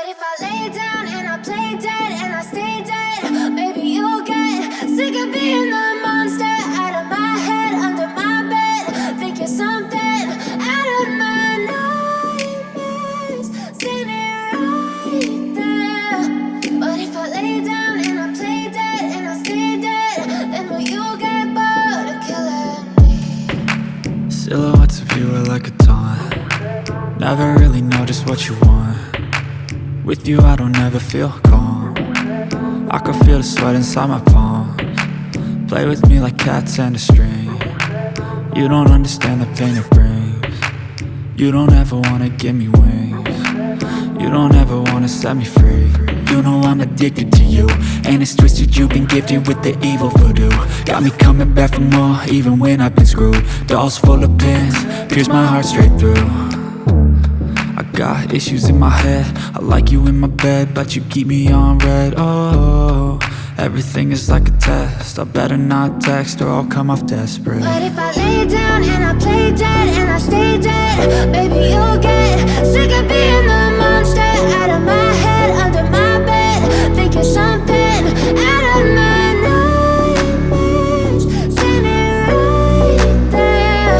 if I lay down and I play dead and I stay dead? Maybe you'll get sick of being the monster out of my head, under my bed. Think you're something out of my nightmares, standing right there. But if I lay down and I play dead and I stay dead, then will you get bored of killing me? Silhouettes of you are like a taunt. Never really know just what you want. With you I don't ever feel calm. I can feel the sweat inside my palms. Play with me like cats and a string. You don't understand the pain it brings. You don't ever wanna give me wings. You don't ever wanna set me free. You know I'm addicted to you, and it's twisted, you've been gifted with the evil voodoo. Got me coming back for more, even when I've been screwed. Dolls full of pins, pierce my heart straight through. I got issues in my head, I like you in my bed, but you keep me on red. Oh, everything is like a test, I better not text or I'll come off desperate. But if I lay down and I play dead and I stay dead, baby you'll get sick of being the monster out of my head, under my bed. Think you're something out of my nightmares, standing right there.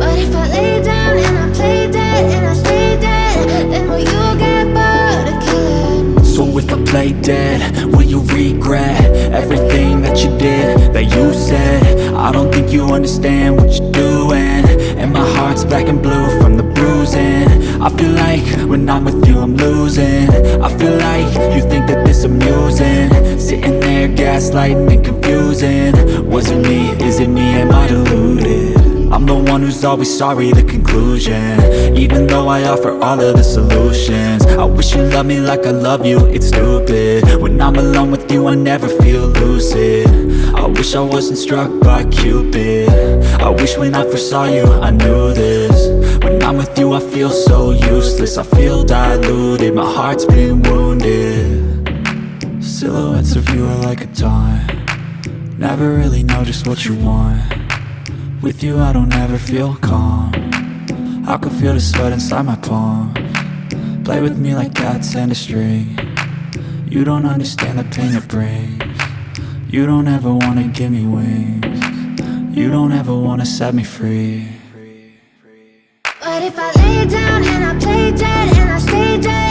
But if I lay down and I play dead and I stay dead, then will you get bored of killing me? So if I play dead, will you regret everything that you did, that you said? I don't think you understand what you're doing, and my heart's black and blue from the bruising. I feel like when I'm with you I'm losing. I feel like you think that this amusing, sitting there gaslighting and confusing. Was it me? Is it me? Am I deluded? I'm the one who's always sorry, the conclusion, even though I offer all of the solutions. I wish you loved me like I love you, it's stupid. When I'm alone with you I never feel lucid. I wish I wasn't struck by Cupid. I wish when I first saw you I knew this. When I'm with you I feel so useless, I feel diluted, my heart's been wounded. Silhouettes of you are like a taunt. Never really know just what you want. With you I don't ever feel calm. I can feel the sweat inside my palms. Play with me like cats and a string. You don't understand the pain it brings. You don't ever wanna give me wings. You don't ever wanna set me free. But if I lay down and I play dead and I stay dead,